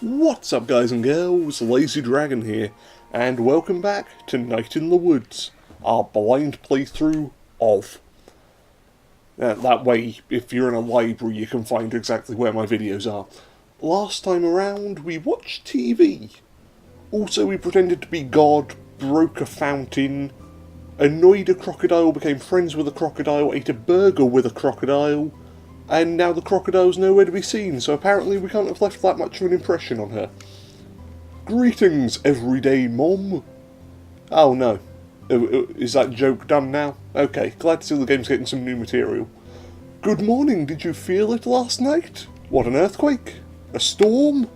What's up guys and girls, Lazy Dragon here, and welcome back to Night in the Woods, our blind playthrough of. That way, if you're in a library you can find exactly where my videos are. Last time around we watched TV. Also we pretended to be God, broke a fountain, annoyed a crocodile, became friends with a crocodile, ate a burger with a crocodile, and now the crocodile's nowhere to be seen, so apparently we can't have left that much of an impression on her. Greetings, everyday mom. Oh no. Is that joke done now? Okay, glad to see the game's getting some new material. Good morning, did you feel it last night? What, an earthquake? A storm?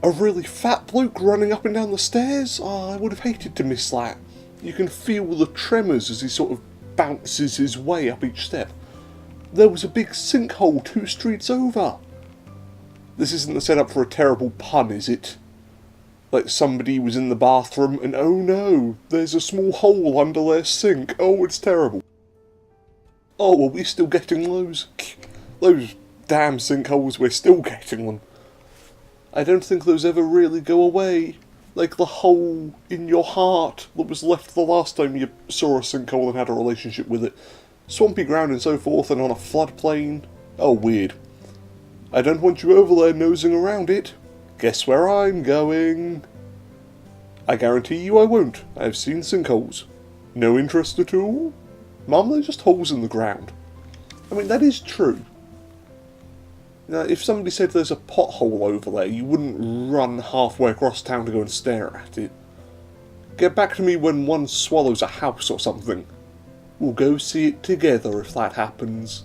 A really fat bloke running up and down the stairs? Oh, I would have hated to miss that. You can feel the tremors as he sort of bounces his way up each step. There was a big sinkhole 2 streets over. This isn't the setup for a terrible pun, is it? Like somebody was in the bathroom and oh no, there's a small hole under their sink. Oh, it's terrible. Oh, are we still getting those? Those damn sinkholes, we're still getting them. I don't think those ever really go away. Like the hole in your heart that was left the last time you saw a sinkhole and had a relationship with it. Swampy ground and so forth, and on a floodplain. Oh, weird. I don't want you over there nosing around it. Guess where I'm going? I guarantee you I won't. I've seen sinkholes. No interest at all? Mum, they're just holes in the ground. I mean, that is true. Now, if somebody said there's a pothole over there, you wouldn't run halfway across town to go and stare at it. Get back to me when one swallows a house or something. We'll go see it together if that happens.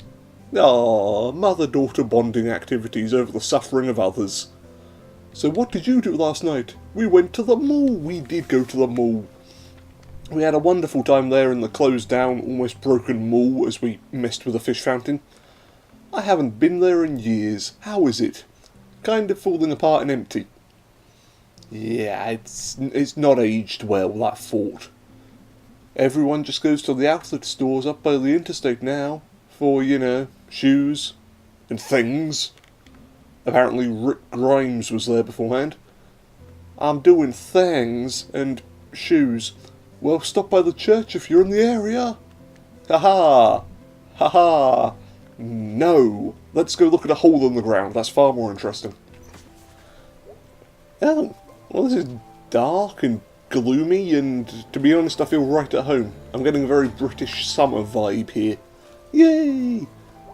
Ah, mother-daughter bonding activities over the suffering of others. So what did you do last night? We went to the mall. We did go to the mall. We had a wonderful time there in the closed down, almost broken mall as we messed with a fish fountain. I haven't been there in years. How is it? Kind of falling apart and empty. Yeah, it's not aged well, that fort. Everyone just goes to the outlet stores up by the interstate now for, you know, shoes and things. Apparently Rick Grimes was there beforehand. I'm doing things and shoes. Well, stop by the church if you're in the area. Haha! Haha! No! Let's go look at a hole in the ground. That's far more interesting. Oh, well, this is dark and gloomy, and to be honest I feel right at home. I'm getting a very British summer vibe here. Yay!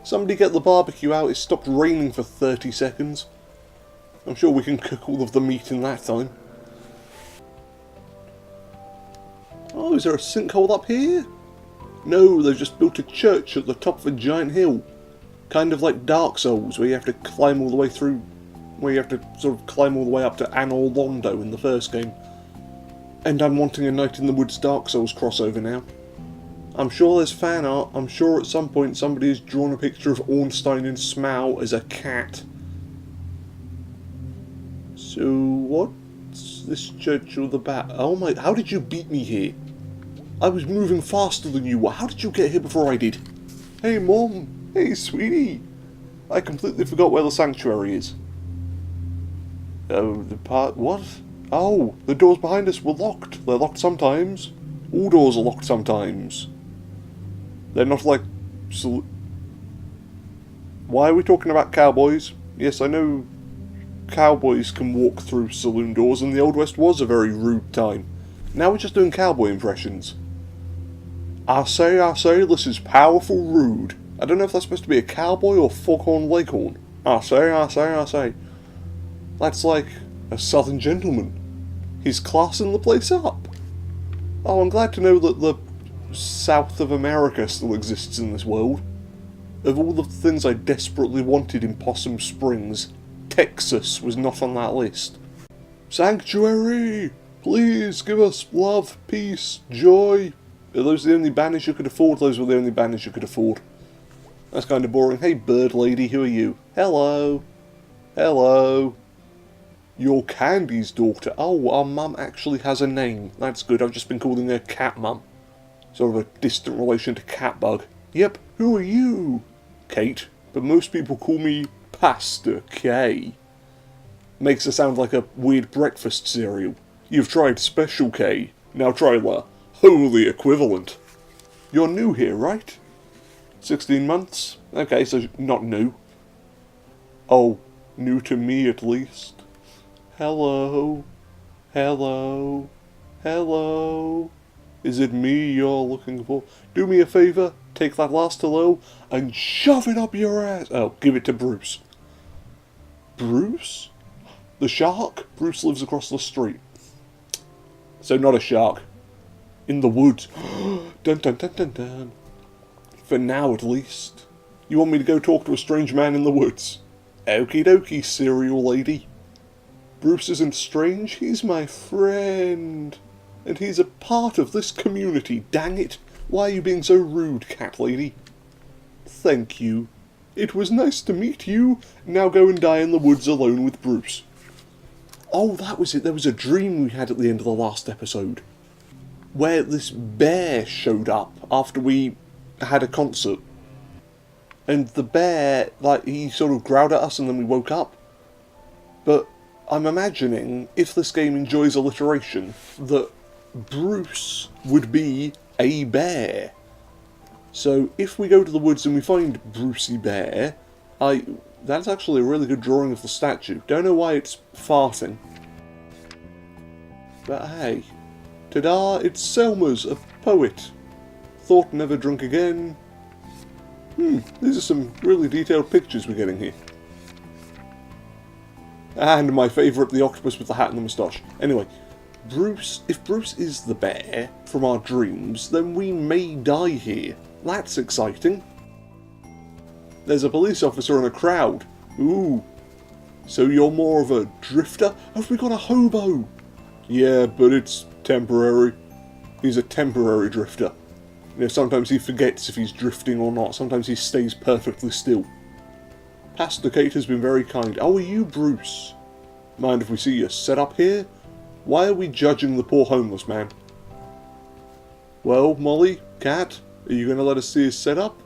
Somebody get the barbecue out, it stopped raining for 30 seconds. I'm sure we can cook all of the meat in that time. Oh, is there a sinkhole up here? No, they've just built a church at the top of a giant hill. Kind of like Dark Souls, where you have to climb all the way through, where you have to sort of climb all the way up to Anor Londo in the first game. And I'm wanting a Night in the Woods Dark Souls crossover now. I'm sure there's fan art. I'm sure at some point somebody has drawn a picture of Ornstein and Smaug as a cat. So what's this church all about? Oh my, how did you beat me here? I was moving faster than you were. How did you get here before I did? Hey Mom. Hey sweetie. I completely forgot where the sanctuary is. Oh, the part... what? Oh, the doors behind us were locked. They're locked sometimes. All doors are locked sometimes. They're not like... Why are we talking about cowboys? Yes, I know cowboys can walk through saloon doors, and the Old West was a very rude time. Now we're just doing cowboy impressions. I say, this is powerful rude. I don't know if that's supposed to be a cowboy or foghorn leghorn. I say. That's like a southern gentleman. He's classing the place up. Oh, I'm glad to know that the South of America still exists in this world. Of all the things I desperately wanted in Possum Springs, Texas was not on that list. Sanctuary! Please give us love, peace, joy. Are those the only banners you could afford? Those were the only banners you could afford. That's kind of boring. Hey bird lady, who are you? Hello. Hello. You're Candy's daughter. Oh, our mum actually has a name. That's good. I've just been calling her Cat Mum. Sort of a distant relation to Catbug. Yep, who are you? Kate, but most people call me Pastor K. Makes it sound like a weird breakfast cereal. You've tried Special K, now try the holy equivalent. You're new here, right? 16 months? Okay, so not new. Oh, new to me at least. Hello. Hello. Hello. Is it me you're looking for? Do me a favour, take that last hello and shove it up your ass. Oh, give it to Bruce. Bruce? The shark? Bruce lives across the street. So not a shark. In the woods. Dun dun dun dun dun. For now at least. You want me to go talk to a strange man in the woods? Okie dokie, cereal lady. Bruce isn't strange, he's my friend. And he's a part of this community, dang it. Why are you being so rude, cat lady? Thank you. It was nice to meet you. Now go and die in the woods alone with Bruce. Oh, that was it. There was a dream we had at the end of the last episode, where this bear showed up after we had a concert. And the bear, like, he sort of growled at us and then we woke up. But I'm imagining, if this game enjoys alliteration, that Bruce would be a bear. So if we go to the woods and we find Brucey Bear, that's actually a really good drawing of the statue. Don't know why it's farting. But hey, ta-da, it's Selma's, a poet. Thought never drunk again. These are some really detailed pictures we're getting here. And my favourite, the octopus with the hat and the moustache. Anyway, if Bruce is the bear from our dreams, then we may die here. That's exciting. There's a police officer in a crowd. Ooh. So you're more of a drifter? Have we got a hobo? Yeah, but it's temporary. He's a temporary drifter. You know, sometimes he forgets if he's drifting or not. Sometimes he stays perfectly still. Pastor Kate has been very kind. Oh, are you Bruce? Mind if we see you set up here? Why are we judging the poor homeless man? Well, Molly, Cat, are you going to let us see his setup?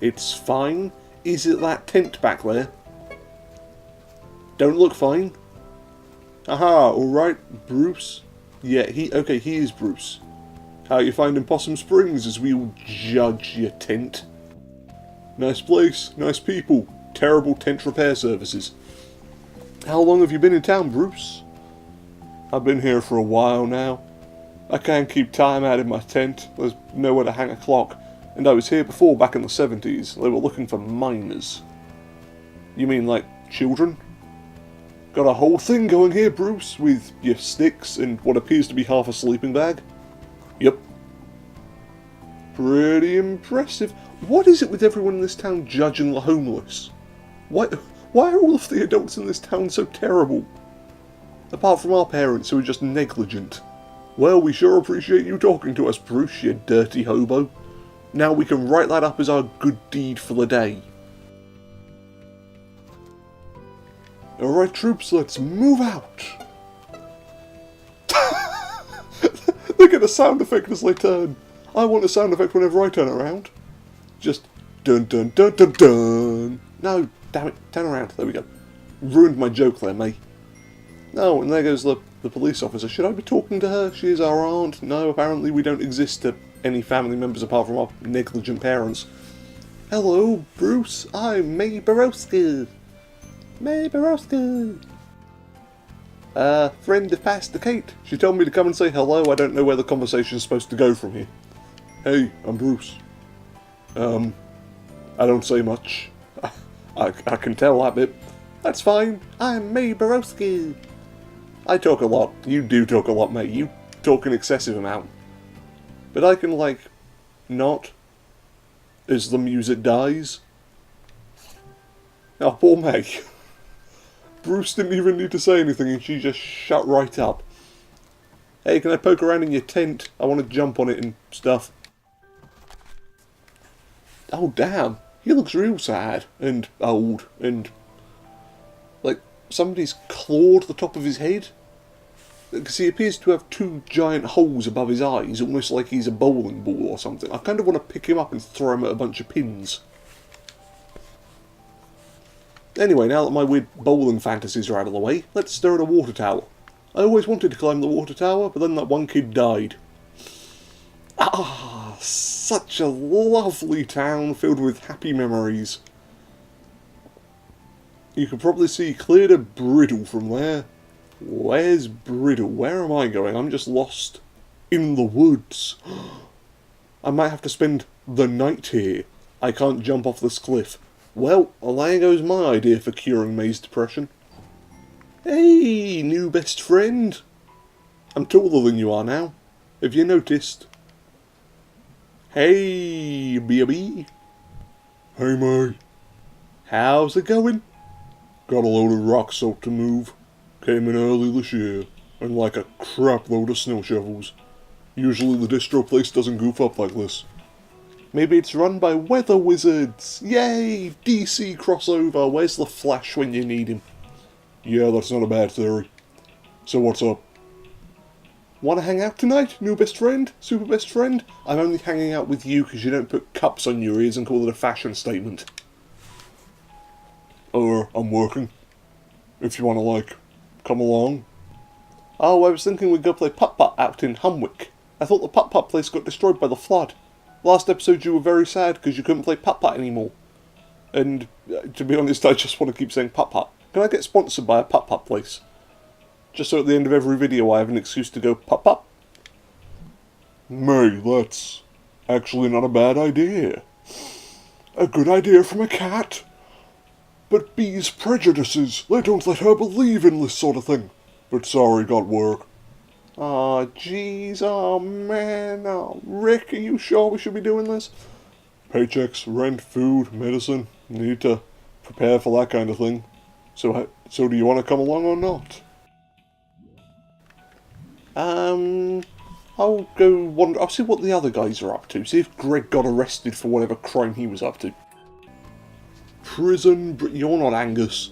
It's fine. Is it that tent back there? Don't look fine. Aha, alright, Bruce. Yeah, he is Bruce. How you finding Possum Springs as we all judge your tent? Nice place, nice people, terrible tent repair services. How long have you been in town, Bruce? I've been here for a while now. I can't keep time out in my tent, there's nowhere to hang a clock, and I was here before back in the 70s, they were looking for miners. You mean like children? Got a whole thing going here, Bruce, with your sticks and what appears to be half a sleeping bag? Yep. Pretty impressive. What is it with everyone in this town judging the homeless? Why are all of the adults in this town so terrible? Apart from our parents who are just negligent. Well, we sure appreciate you talking to us, Bruce, you dirty hobo. Now we can write that up as our good deed for the day. Alright, troops, let's move out. They get a sound effect as they turn. I want a sound effect whenever I turn around. Just dun dun dun dun dun. No, damn it, turn around. There we go. Ruined my joke there, mate. Oh, and there goes the police officer. Should I be talking to her? She is our aunt. No, apparently we don't exist to any family members apart from our negligent parents. Hello, Bruce. I'm May Borowski. May Borowski. Friend of Pastor Kate. She told me to come and say hello. I don't know where the conversation's supposed to go from here. Hey, I'm Bruce. I don't say much. I can tell that bit. That's fine. I'm May Borowski. I talk a lot. You do talk a lot, mate. You talk an excessive amount. But I can, like, not. As the music dies. Oh, poor May. Bruce didn't even need to say anything and she just shut right up. Hey, can I poke around in your tent? I want to jump on it and stuff. Oh, damn. He looks real sad and old and like somebody's clawed the top of his head. Because he appears to have two giant holes above his eyes, almost like he's a bowling ball or something. I kind of want to pick him up and throw him at a bunch of pins. Anyway, now that my weird bowling fantasies are out of the way, let's stare at a water tower. I always wanted to climb the water tower, but then that one kid died. Ah, such a lovely town filled with happy memories. You can probably see clear to Brittle from there. Where's Brittle? Where am I going? I'm just lost in the woods. I might have to spend the night here. I can't jump off this cliff. Well, there goes my idea for curing maze depression. Hey, new best friend. I'm taller than you are now. Have you noticed? Hey, baby. Hey, mate. How's it going? Got a load of rock salt to move. Came in early this year, and like a crap load of snow shovels. Usually the distro place doesn't goof up like this. Maybe it's run by weather wizards. Yay! DC crossover. Where's the Flash when you need him? Yeah, that's not a bad theory. So what's up? Want to hang out tonight, new best friend? Super best friend? I'm only hanging out with you because you don't put cups on your ears and call it a fashion statement. I'm working. If you want to, like, come along. Oh, I was thinking we'd go play putt-putt out in Humwick. I thought the putt-putt place got destroyed by the flood. Last episode you were very sad because you couldn't play putt-putt anymore. And, to be honest, I just want to keep saying putt-putt. Can I get sponsored by a putt-putt place? Just so at the end of every video I have an excuse to go putt-putt. May, that's actually not a bad idea. A good idea from a cat. But Bee's prejudices, they don't let her believe in this sort of thing. But sorry, got work. Aw, jeez, oh man, oh Rick, are you sure we should be doing this? Paychecks, rent, food, medicine, need to prepare for that kind of thing. So do you want to come along or not? I'll go wander, I'll see what the other guys are up to, see if Greg got arrested for whatever crime he was up to. Prison, you're not Angus.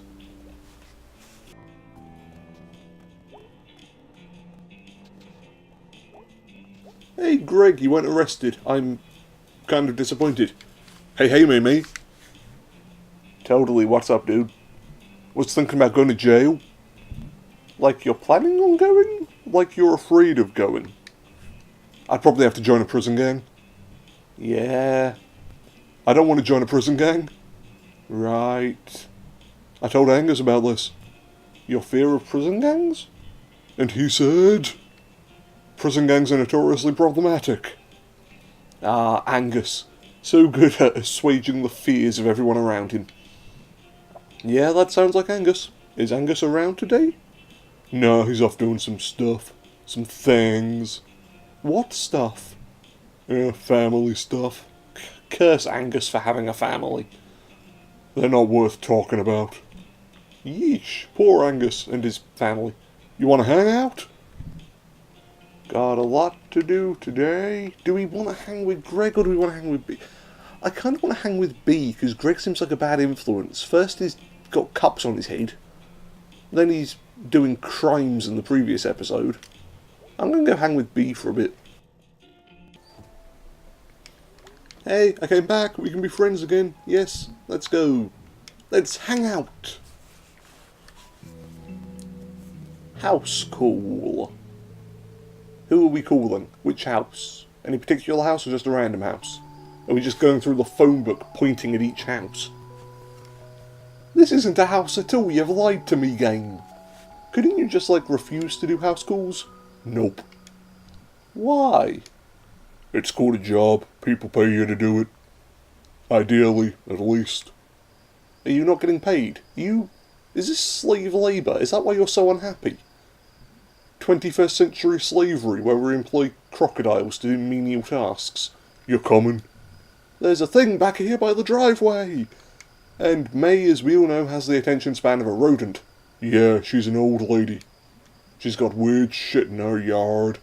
Hey Greg, you weren't arrested. I'm kind of disappointed. Hey, Mimi. Totally, what's up, dude? Was thinking about going to jail. Like you're planning on going? Like you're afraid of going? I'd probably have to join a prison gang. Yeah. I don't want to join a prison gang. Right. I told Angus about this. Your fear of prison gangs? And he said, prison gangs are notoriously problematic. Ah, Angus. So good at assuaging the fears of everyone around him. Yeah, that sounds like Angus. Is Angus around today? No, he's off doing some stuff. Some things. What stuff? Family stuff. Curse Angus for having a family. They're not worth talking about. Yeesh, poor Angus and his family. You want to hang out? Got a lot to do today. Do we want to hang with Greg or do we want to hang with B? I kind of want to hang with B because Greg seems like a bad influence. First he's got cups on his head. Then he's doing crimes in the previous episode. I'm going to go hang with B for a bit. Hey, I came back. We can be friends again. Yes, let's go. Let's hang out. House call. Who are we calling? Which house? Any particular house or just a random house? Are we just going through the phone book pointing at each house? This isn't a house at all. You've lied to me, game. Couldn't you just, like, refuse to do house calls? Nope. Why? It's called a job. People pay you to do it. Ideally, at least. Are you not getting paid? Is this slave labour? Is that why you're so unhappy? 21st century slavery where we employ crocodiles to do menial tasks. You're coming. There's a thing back here by the driveway. And May, as we all know, has the attention span of a rodent. Yeah, she's an old lady. She's got weird shit in her yard.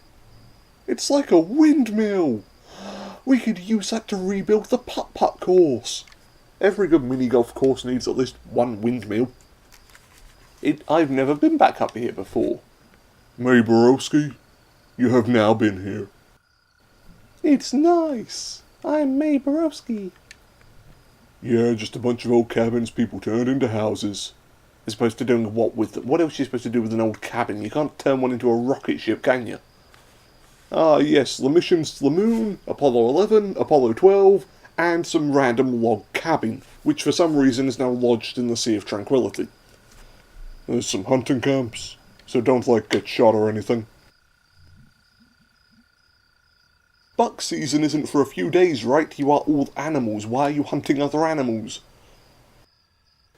It's like a windmill. We could use that to rebuild the putt-putt course. Every good mini-golf course needs at least one windmill. I've never been back up here before. May Borowski, you have now been here. It's nice. I'm May Borowski. Yeah, just a bunch of old cabins people turned into houses. As opposed to doing what with them? What else are you supposed to do with an old cabin? You can't turn one into a rocket ship, can you? Ah, yes, the missions to the moon, Apollo 11, Apollo 12, and some random log cabin, which for some reason is now lodged in the Sea of Tranquility. There's some hunting camps, so don't, get shot or anything. Buck season isn't for a few days, right? You are all animals. Why are you hunting other animals?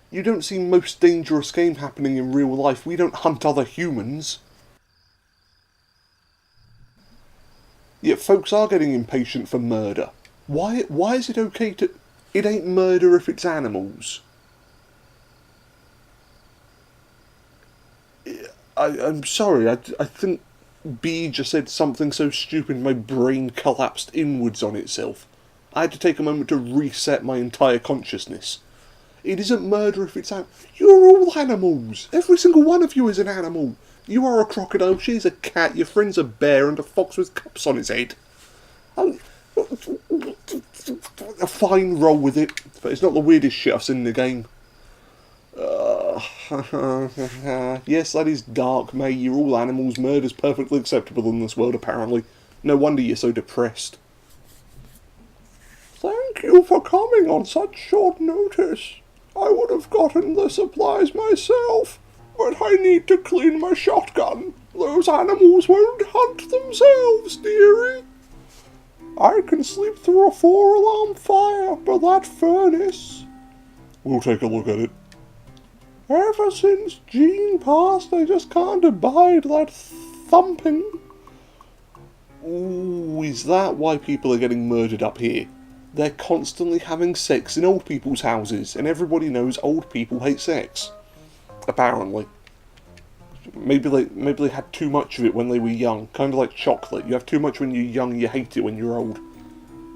You don't see most dangerous game happening in real life. We don't hunt other humans. Yet folks are getting impatient for murder. Why is it okay to... It ain't murder if it's animals. I'm sorry, I think B just said something so stupid my brain collapsed inwards on itself. I had to take a moment to reset my entire consciousness. It isn't murder if it's You're all animals! Every single one of you is an animal! You are a crocodile, she's a cat, your friend's a bear, and a fox with cups on his head. Fine, roll with it, but it's not the weirdest shit I've seen in the game. Yes, that is dark, mate. You're all animals. Murder's perfectly acceptable in this world, apparently. No wonder you're so depressed. Thank you for coming on such short notice. I would have gotten the supplies myself, but I need to clean my shotgun. Those animals won't hunt themselves, dearie. I can sleep through a 4-alarm fire, but that furnace... We'll take a look at it. Ever since Jean passed, I just can't abide that thumping. Ooh, is that why people are getting murdered up here? They're constantly having sex in old people's houses, and everybody knows old people hate sex. Apparently. Maybe they had too much of it when they were young. Kind of like chocolate. You have too much when you're young, you hate it when you're old.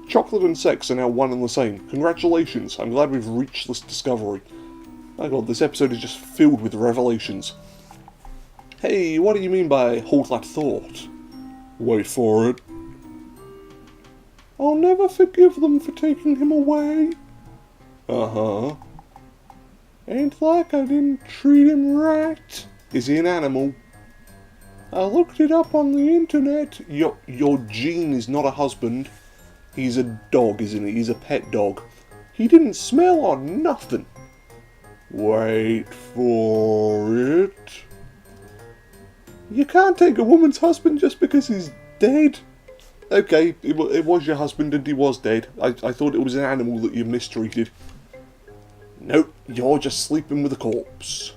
Chocolate and sex are now one and the same. Congratulations, I'm glad we've reached this discovery. My god, this episode is just filled with revelations. Hey, what do you mean by hold that thought? Wait for it. I'll never forgive them for taking him away. Uh-huh. Ain't like I didn't treat him right. Is he an animal? I looked it up on the internet. Your Gene is not a husband. He's a dog, isn't he? He's a pet dog. He didn't smell or nothing. Wait for it. You can't take a woman's husband just because he's dead. Okay, it was your husband and he was dead. I thought it was an animal that you mistreated. Nope, you're just sleeping with a corpse.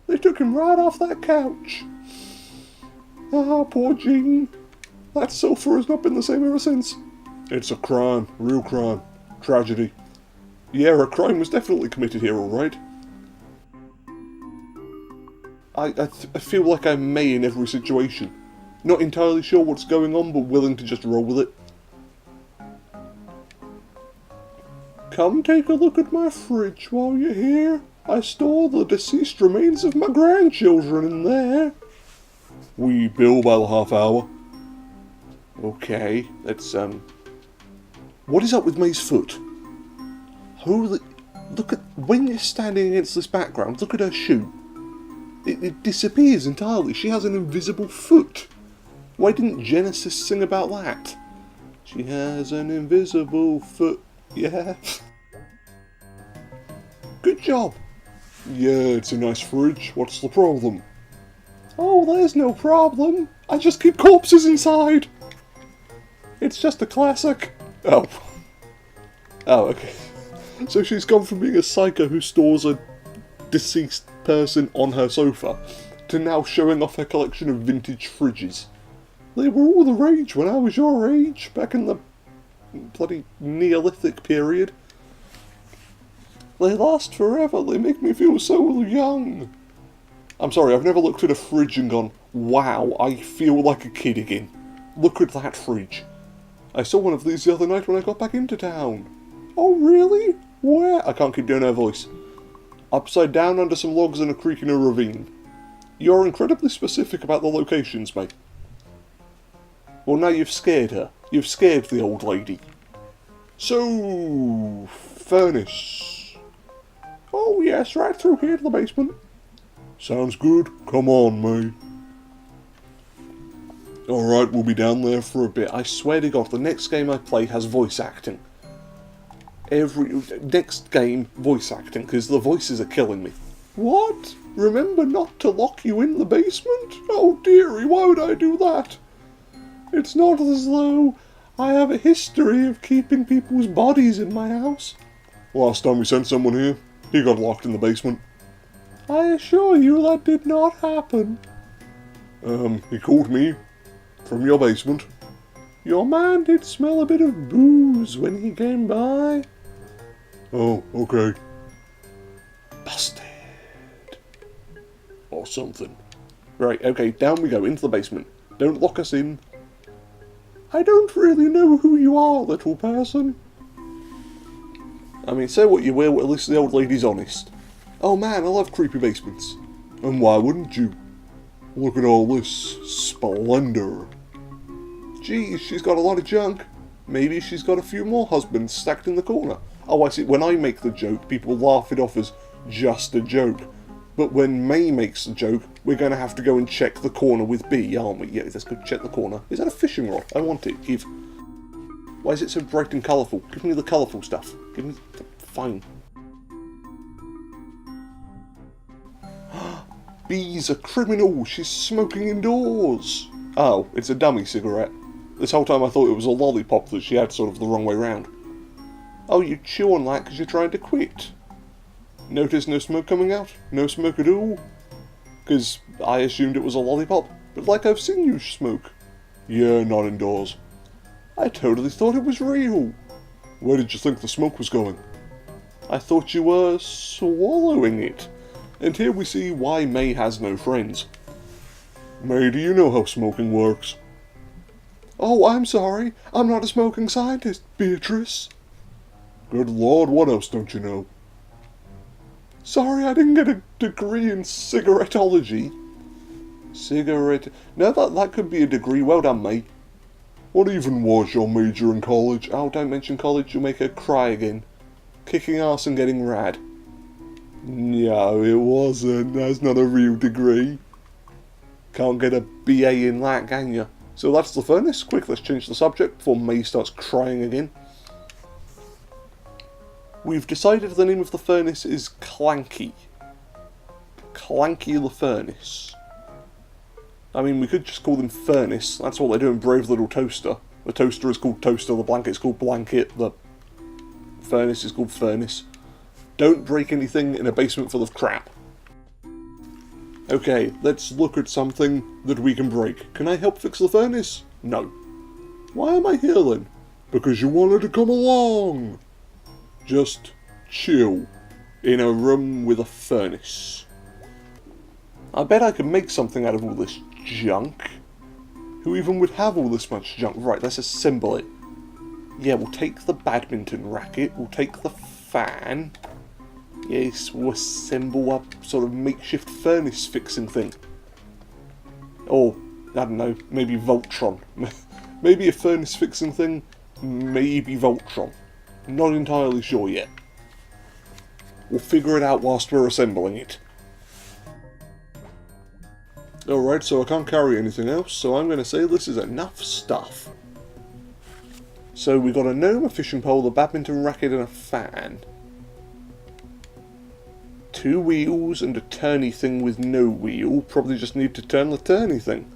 They took him right off that couch. Ah, poor Gene. That sofa has not been the same ever since. It's a crime, real crime, tragedy. Yeah, a crime was definitely committed here, alright. I feel like I'm May in every situation. Not entirely sure what's going on, but willing to just roll with it. Come take a look at my fridge while you're here. I store the deceased remains of my grandchildren in there. We bill by the half hour. Okay, let's, What is up with May's foot? Holy... Look at... When you're standing against this background, look at her shoe. It disappears entirely. She has an invisible foot. Why didn't Genesis sing about that? She has an invisible foot, yeah. Good job. Yeah, it's a nice fridge. What's the problem? Oh, there's no problem. I just keep corpses inside. It's just a classic. Oh. Oh, okay. So she's gone from being a psycho who stores a deceased person on her sofa to now showing off her collection of vintage fridges. They were all the rage when I was your age, back in the bloody Neolithic period. They last forever, they make me feel so young. I'm sorry, I've never looked at a fridge and gone, wow, I feel like a kid again. Look at that fridge. I saw one of these the other night when I got back into town. Oh really? Where? I can't keep doing her voice. Upside down under some logs in a creek in a ravine. You're incredibly specific about the locations, mate. Well, now you've scared her. You've scared the old lady. So, furnace. Oh yes, right through here to the basement. Sounds good. Come on, mate. Alright, we'll be down there for a bit. I swear to God, the next game I play has voice acting. Next game, voice acting, because the voices are killing me. What? Remember not to lock you in the basement? Oh dearie, why would I do that? It's not as though I have a history of keeping people's bodies in my house. Last time we sent someone here, he got locked in the basement. I assure you that did not happen. He called me from your basement. Your man did smell a bit of booze when he came by. Oh, okay. Busted. Or something. Right, okay, down we go, into the basement. Don't lock us in. I don't really know who you are, little person. I mean, say what you will, at least the old lady's honest. Oh man, I love creepy basements. And why wouldn't you? Look at all this splendor. Geez, she's got a lot of junk. Maybe she's got a few more husbands stacked in the corner. Oh, I see. When I make the joke, people laugh it off as just a joke. But when May makes the joke, we're going to have to go and check the corner with B, aren't we? Yeah, let's go check the corner. Is that a fishing rod? I want it. Give. Why is it so bright and colourful? Give me the colourful stuff. Give me the... Fine. B's a criminal. She's smoking indoors. Oh, it's a dummy cigarette. This whole time I thought it was a lollipop that she had sort of the wrong way round. Oh, you chew on that because you're trying to quit. Notice no smoke coming out? No smoke at all? Because I assumed it was a lollipop, but like I've seen you smoke. Yeah, not indoors. I totally thought it was real. Where did you think the smoke was going? I thought you were swallowing it. And here we see why May has no friends. May, do you know how smoking works? Oh, I'm sorry. I'm not a smoking scientist, Beatrice. Good Lord, what else don't you know? Sorry, I didn't get a degree in cigarettology. Cigarette... No, that could be a degree. Well done, May. What even was your major in college? Oh, don't mention college. You'll make her cry again. Kicking ass and getting rad. No, it wasn't. That's not a real degree. Can't get a BA in that, can you? So that's the furnace. Quick, let's change the subject before May starts crying again. We've decided the name of the furnace is Clanky. Clanky the Furnace. I mean, we could just call them Furnace. That's what they do in Brave Little Toaster. The toaster is called Toaster, the blanket's called Blanket, the furnace is called Furnace. Don't break anything in a basement full of crap. Okay, let's look at something that we can break. Can I help fix the furnace? No. Why am I here then? Because you wanted to come along. Just chill in a room with a furnace. I bet I could make something out of all this junk. Who even would have all this much junk? Right, let's assemble it. Yeah, we'll take the badminton racket, we'll take the fan. Yes, we'll assemble a sort of makeshift furnace fixing thing. Or, I don't know, maybe Voltron. Maybe a furnace fixing thing, maybe Voltron. Not entirely sure yet. We'll figure it out whilst we're assembling it. Alright, so I can't carry anything else, so I'm going to say this is enough stuff. So we got a gnome, a fishing pole, a badminton racket and a fan. 2 wheels and a turny thing with no wheel. Probably just need to turn the turny thing.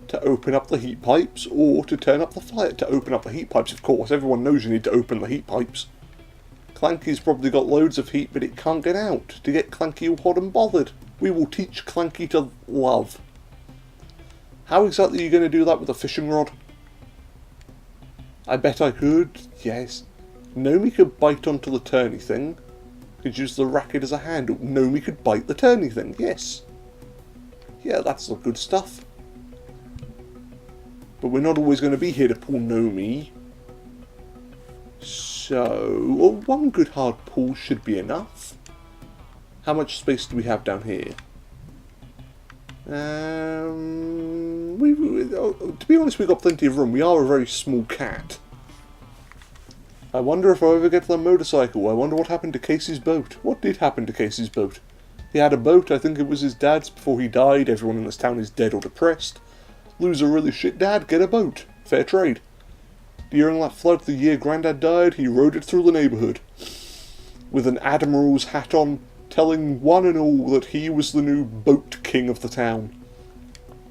To open up the heat pipes, or to turn up the fire. To open up the heat pipes, of course. Everyone knows you need to open the heat pipes. Clanky's probably got loads of heat, but it can't get out. To get Clanky all hot and bothered. We will teach Clanky to love. How exactly are you going to do that with a fishing rod? I bet I could, yes. Nomi could bite onto the turny thing. Could use the racket as a handle. Nomi could bite the turny thing, yes. Yeah, that's the good stuff. But we're not always going to be here to pull Nomi. So, well, 1 good hard pull should be enough. How much space do we have down here? To be honest, we've got plenty of room. We are a very small cat. I wonder if I'll ever get to the motorcycle. I wonder what happened to Casey's boat. What did happen to Casey's boat? He had a boat, I think it was his dad's before he died. Everyone in this town is dead or depressed. Lose a really shit dad, get a boat. Fair trade. During that flood, the year Grandad died, he rode it through the neighbourhood. With an admiral's hat on, telling one and all that he was the new boat king of the town.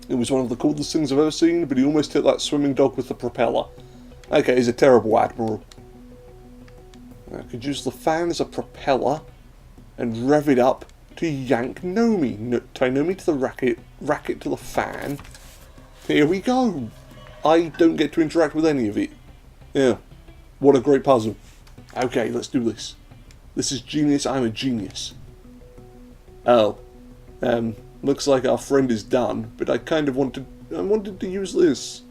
It was one of the coolest things I've ever seen, but he almost hit that swimming dog with the propeller. Okay, he's a terrible admiral. I could use the fan as a propeller and rev it up to yank Nomi. Tie Nomi to the racket to the fan. Here we go. I don't get to interact with any of it. Yeah, what a great puzzle. Okay, let's do this. This is genius, I'm a genius. Oh, looks like our friend is done, but I kind of wanted to use this.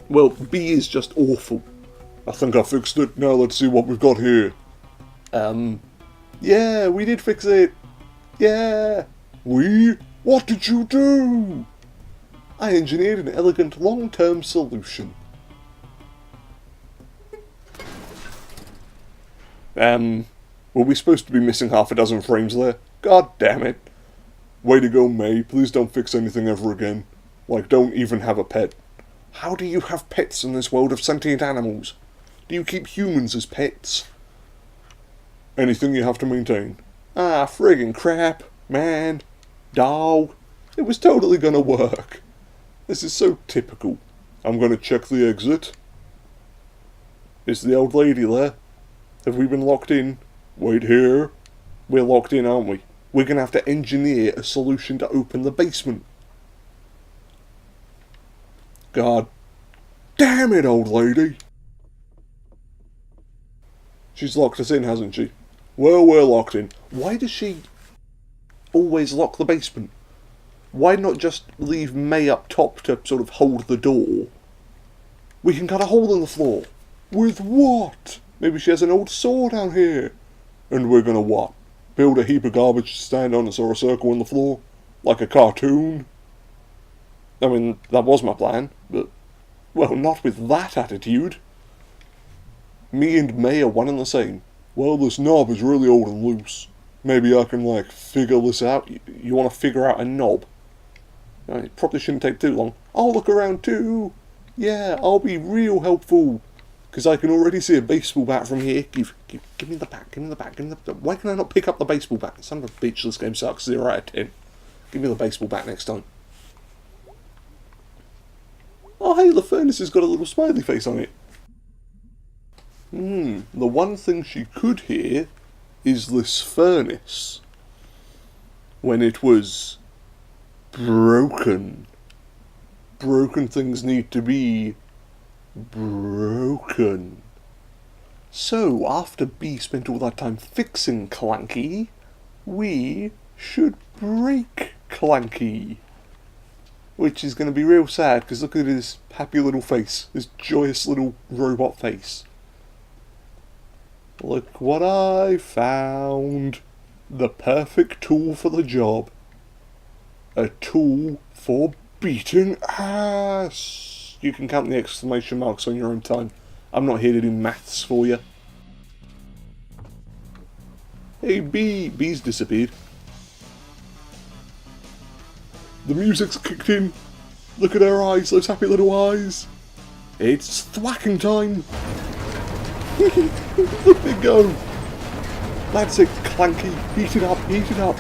Well, B is just awful. I think I fixed it. Now let's see what we've got here. Yeah, we did fix it. Yeah. We? What did you do? I engineered an elegant long-term solution. Were we supposed to be missing half a dozen frames there? God damn it. Way to go, May. Please don't fix anything ever again. Like, don't even have a pet. How do you have pets in this world of sentient animals? Do you keep humans as pets? Anything you have to maintain. Ah, friggin' crap, man, dog. It was totally gonna work. This is so typical. I'm gonna check the exit. Is the old lady there? Have we been locked in? Wait here. We're locked in, aren't we? We're gonna have to engineer a solution to open the basement. God damn it, old lady. She's locked us in, hasn't she? Well, we're locked in. Why does she always lock the basement? Why not just leave May up top to sort of hold the door? We can cut a hole in the floor. With what? Maybe she has an old saw down here. And we're gonna what? Build a heap of garbage to stand on and saw a circle in the floor? Like a cartoon? I mean, that was my plan, but, well, not with that attitude. Me and May are one and the same. Well, this knob is really old and loose. Maybe I can, like, figure this out. You want to figure out a knob? It probably shouldn't take too long. I'll look around too. Yeah, I'll be real helpful. Because I can already see a baseball bat from here. Give me the bat, give me the bat, give me the... Why can I not pick up the baseball bat? Son of a bitch, this game sucks. 0 out of 10. Give me the baseball bat next time. Oh, hey, the furnace has got a little smiley face on it. The one thing she could hear is this furnace. When it was broken. Broken things need to be broken. So, after B spent all that time fixing Clanky, we should break Clanky. Which is going to be real sad, because look at his happy little face. His joyous little robot face. Look what I found. The perfect tool for the job. A tool for beating ass. You can count the exclamation marks on your own time. I'm not here to do maths for you. Hey, B's disappeared. The music's kicked in. Look at her eyes, those happy little eyes. It's thwacking time. Look they go. That's it, Clanky. Heat it up, heat it up.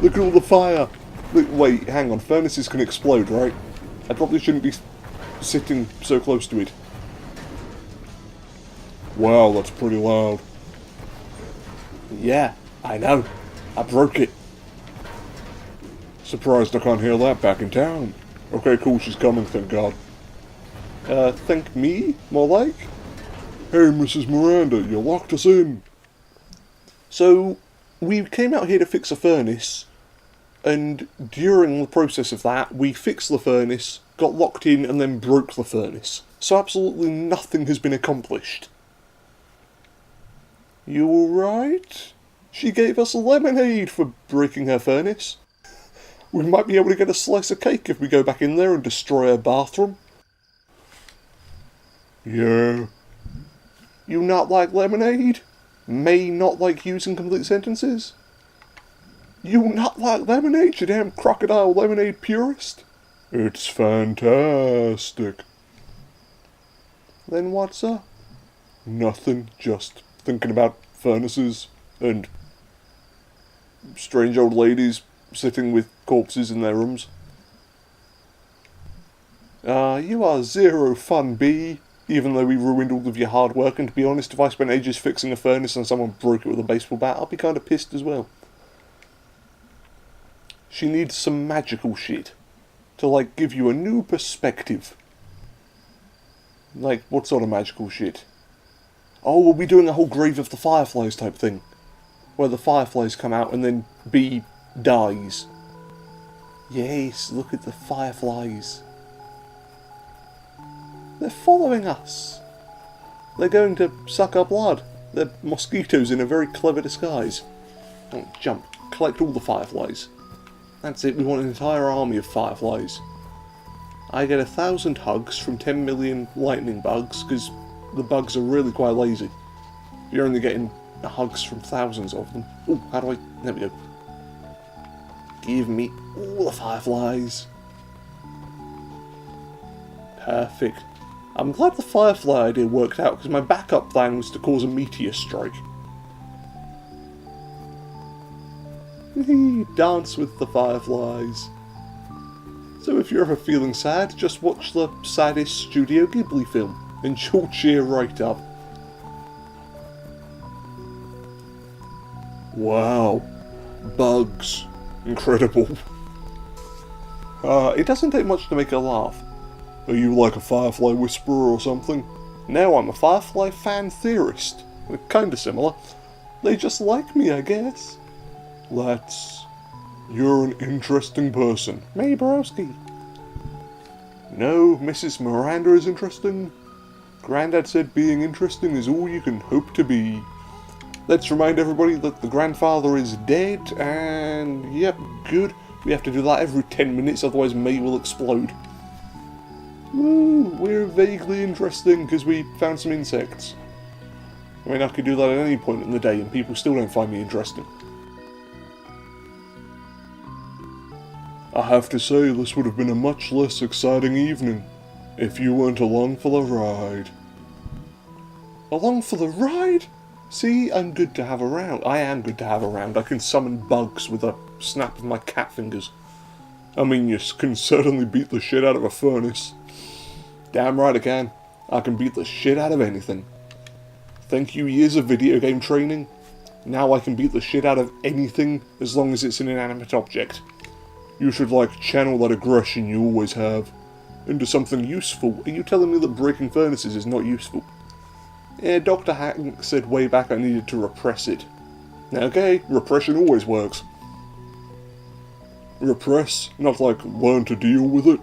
Look at all the fire. Look, wait, hang on. Furnaces can explode, right? I probably shouldn't be sitting so close to it. Wow, that's pretty loud. Yeah, I know. I broke it. Surprised I can't hear that back in town. Okay, cool, she's coming, thank God. Thank me? More like? Hey, Mrs. Miranda, you locked us in. So, we came out here to fix a furnace, and during the process of that, we fixed the furnace, got locked in, and then broke the furnace. So absolutely nothing has been accomplished. You alright? She gave us lemonade for breaking her furnace. We might be able to get a slice of cake if we go back in there and destroy her bathroom. Yeah, You not like lemonade? May not like using complete sentences? You not like lemonade, you damn crocodile lemonade purist? It's fantastic. Then what's up? Nothing, just thinking about furnaces and strange old ladies sitting with corpses in their rooms. You are zero fun, B. Even though we ruined all of your hard work, and to be honest, if I spent ages fixing a furnace and someone broke it with a baseball bat, I'd be kind of pissed as well. She needs some magical shit to, like, give you a new perspective. Like, what sort of magical shit? Oh, we'll be doing a whole Grave of the Fireflies type thing, where the fireflies come out and then B dies. Yes, look at the fireflies. They're following us. They're going to suck our blood. They're mosquitoes in a very clever disguise. Oh, jump. Collect all the fireflies. That's it, we want an entire army of fireflies. I get 1,000 hugs from 10 million lightning bugs, because the bugs are really quite lazy. You're only getting hugs from thousands of them. Oh, how do I... There we go. Give me all the fireflies. Perfect. I'm glad the firefly idea worked out, because my backup plan was to cause a meteor strike. Dance with the fireflies. So if you're ever feeling sad, just watch the saddest Studio Ghibli film, and you'll cheer right up. Wow. Bugs. Incredible. It doesn't take much to make her laugh. Are you like a firefly whisperer or something? No, I'm a firefly fan theorist. We're kinda similar. They just like me, I guess. You're an interesting person. May Borowski. No, Mrs. Miranda is interesting. Grandad said being interesting is all you can hope to be. Let's remind everybody that the grandfather is dead, and yep, good. We have to do that every 10 minutes, otherwise May will explode. Woo, we're vaguely interesting because we found some insects. I mean, I could do that at any point in the day and people still don't find me interesting. I have to say, this would have been a much less exciting evening if you weren't along for the ride. Along for the ride? See, I'm good to have around. I am good to have around. I can summon bugs with a snap of my cat fingers. I mean, you can certainly beat the shit out of a furnace. Damn right I can. I can beat the shit out of anything. Thank you years of video game training. Now I can beat the shit out of anything as long as it's an inanimate object. You should, like, channel that aggression you always have into something useful. Are you telling me that breaking furnaces is not useful? Yeah, Dr. Hank said way back I needed to repress it. Okay, repression always works. Repress? Not like learn to deal with it?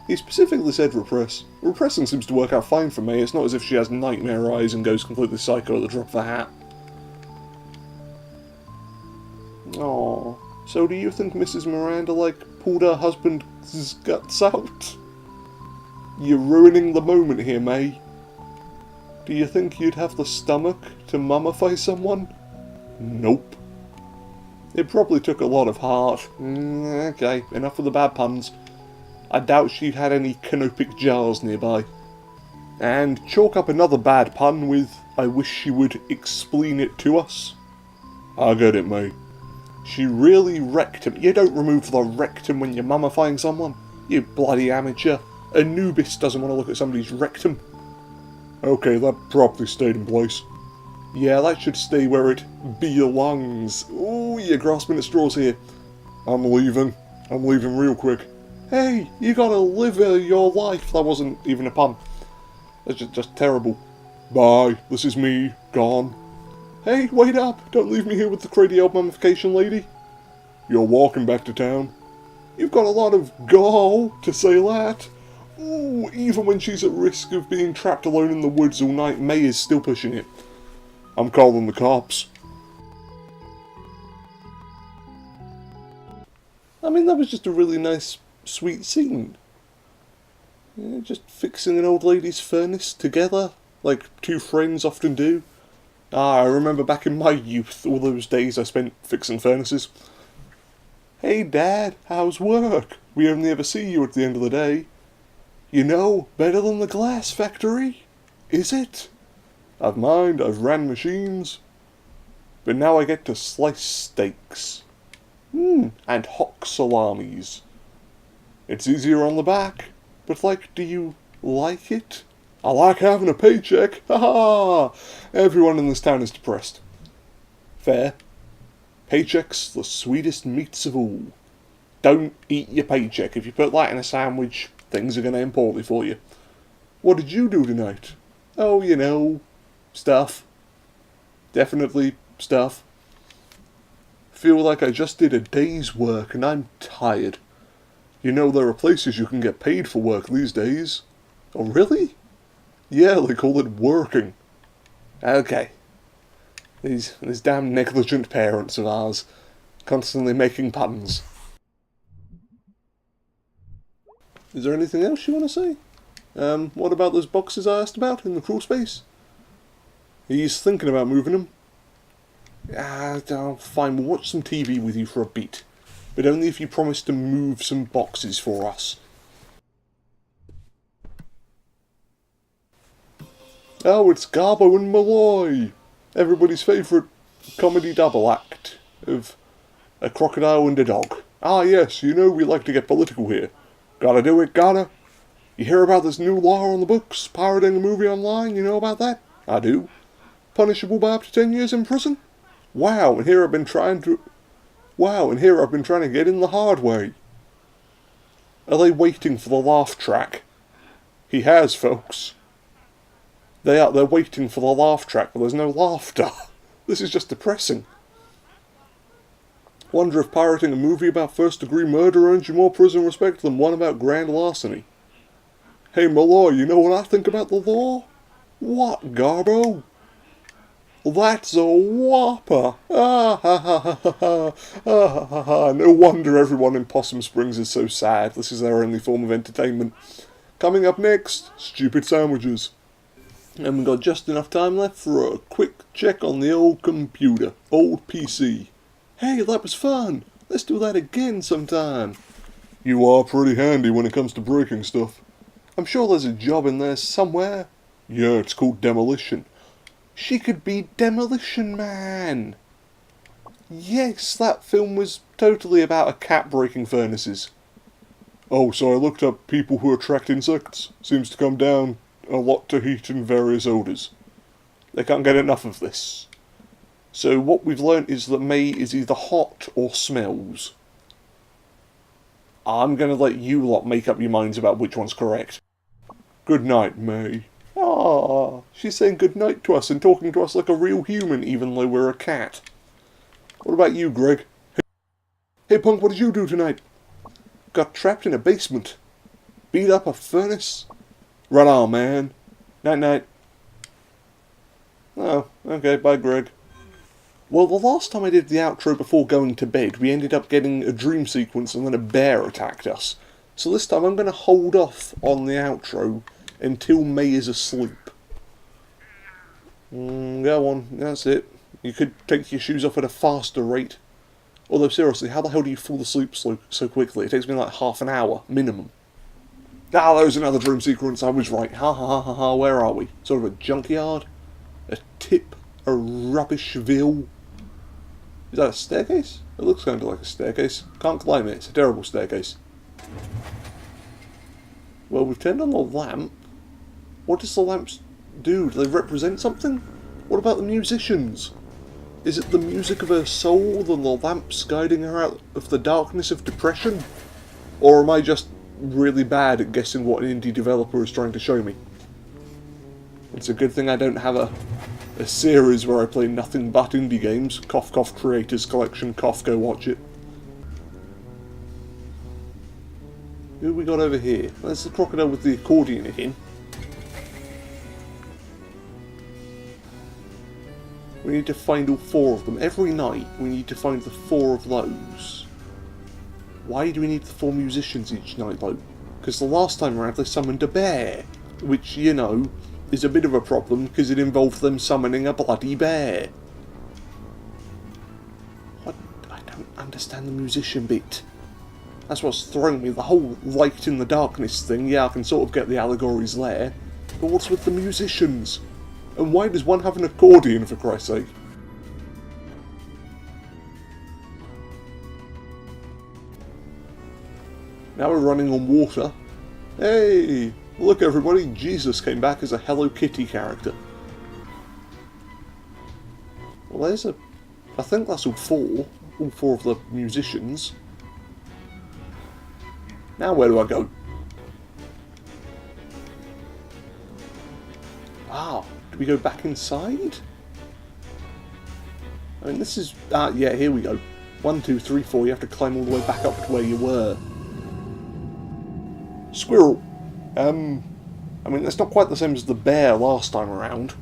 He specifically said repress. Repressing seems to work out fine for me. It's not as if she has nightmare eyes and goes completely psycho at the drop of a hat. Aww. So do you think Mrs. Miranda, like, pulled her husband's guts out? You're ruining the moment here, May. Do you think you'd have the stomach to mummify someone? Nope. It probably took a lot of heart. Okay, enough of the bad puns. I doubt she had any canopic jars nearby. And chalk up another bad pun with, I wish she would explain it to us. I get it, mate. She really wrecked him. You don't remove the rectum when you're mummifying someone. You bloody amateur. Anubis doesn't want to look at somebody's rectum. Okay, that probably stayed in place. Yeah, that should stay where it belongs. Ooh, you're grasping at straws here. I'm leaving. I'm leaving real quick. Hey, you gotta live your life. That wasn't even a pun. That's just terrible. Bye, this is me, gone. Hey, wait up! Don't leave me here with the crazy old mummification lady. You're walking back to town? You've got a lot of gall to say that. Ooh, even when she's at risk of being trapped alone in the woods all night, May is still pushing it. I'm calling the cops. I mean, that was just a really nice, sweet scene. Yeah, just fixing an old lady's furnace together. like two friends often do. Ah, I remember back in my youth, all those days I spent fixing furnaces. Hey Dad, how's work? We only ever see you at the end of the day. You know, better than the glass factory. Is it? I've mined, I've ran machines. But now I get to slice steaks. And hock salamis. It's easier on the back. But like, do you like it? I like having a paycheck. Ha ha! Everyone in this town is depressed. Fair. Paycheck's the sweetest meats of all. Don't eat your paycheck. If you put that in a sandwich, things are going to end poorly for you. What did you do tonight? Oh, you know, stuff. Definitely stuff. Feel like I just did a day's work and I'm tired. You know there are places you can get paid for work these days. Oh, really? Yeah, they call it working. Okay. These damn negligent parents of ours, constantly making puns. Is there anything else you want to say? What about those boxes I asked about in the crawl space? He's thinking about moving them. Fine, we'll watch some TV with you for a beat. But only if you promise to move some boxes for us. Oh, it's Garbo and Malloy! Everybody's favourite comedy double act of a crocodile and a dog. Ah yes, you know we like to get political here. Gotta do it, gotta. You hear about this new law on the books, pirating a movie online, you know about that? I do. Punishable by up to 10 years in prison? Wow, and here I've been trying to get in the hard way. Are they waiting for the laugh track? He has, folks. They're waiting for the laugh track, but there's no laughter. This is just depressing. Wonder if pirating a movie about first-degree murder earns you more prison respect than one about grand larceny. Hey Malloy, you know what I think about the law? What, Garbo? That's a whopper! Ah ha ha ha ha ha! Ah ha ha ha! No wonder everyone in Possum Springs is so sad. This is their only form of entertainment. Coming up next, stupid sandwiches. And we've got just enough time left for a quick check on the old computer. Old PC. Hey, that was fun! Let's do that again sometime. You are pretty handy when it comes to breaking stuff. I'm sure there's a job in there somewhere. Yeah, it's called demolition. She could be Demolition Man! Yes, that film was totally about a cat breaking furnaces. Oh, so I looked up people who attract insects. Seems to come down a lot to heat and various odours. They can't get enough of this. So what we've learnt is that May is either hot or smells. I'm going to let you lot make up your minds about which one's correct. Good night, May. Ah, she's saying good night to us and talking to us like a real human even though we're a cat. What about you, Greg? Hey Punk, what did you do tonight? Got trapped in a basement. Beat up a furnace. Right on, man. Night-night. Oh, okay, bye, Greg. Well, the last time I did the outro before going to bed, we ended up getting a dream sequence and then a bear attacked us. So this time I'm going to hold off on the outro until May is asleep. Go on, that's it. You could take your shoes off at a faster rate. Although seriously, how the hell do you fall asleep so quickly? It takes me like half an hour, minimum. Ah, there's another dream sequence, I was right. Ha ha ha ha ha, where are we? Sort of a junkyard? A tip? A rubbishville? Is that a staircase? It looks kind of like a staircase. Can't climb it, it's a terrible staircase. Well, we've turned on the lamp. What does the lamps do? Do they represent something? What about the musicians? Is it the music of her soul and the lamps guiding her out of the darkness of depression? Or am I just really bad at guessing what an indie developer is trying to show me? It's a good thing I don't have a series where I play nothing but indie games. Cough cough creators collection, cough, go watch it. Who have we got over here? There's the crocodile with the accordion again. We need to find all 4 of them. Every night we need to find the 4 of those. Why do we need the 4 musicians each night though? Because the last time around they summoned a bear. Which, you know, is a bit of a problem because it involved them summoning a bloody bear. What? I don't understand the musician bit. That's what's throwing me. The whole light in the darkness thing, yeah, I can sort of get the allegories there. But what's with the musicians? And why does one have an accordion, for Christ's sake? Now we're running on water. Hey! Look everybody, Jesus came back as a Hello Kitty character. Well, there's I think that's all four of the musicians. Now where do I go? Wow, do we go back inside? I mean, this is... yeah, here we go. 1, 2, 3, 4, you have to climb all the way back up to where you were. Squirrel! I mean, it's not quite the same as the bear last time around.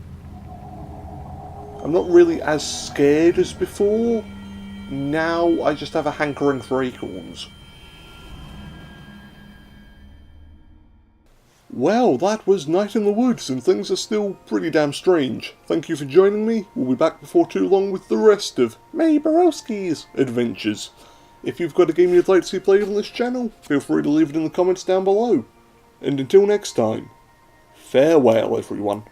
I'm not really as scared as before. Now I just have a hankering for acorns. Well, that was Night in the Woods, and things are still pretty damn strange. Thank you for joining me. We'll be back before too long with the rest of May Borowski's adventures. If you've got a game you'd like to see played on this channel, feel free to leave it in the comments down below. And until next time, farewell everyone.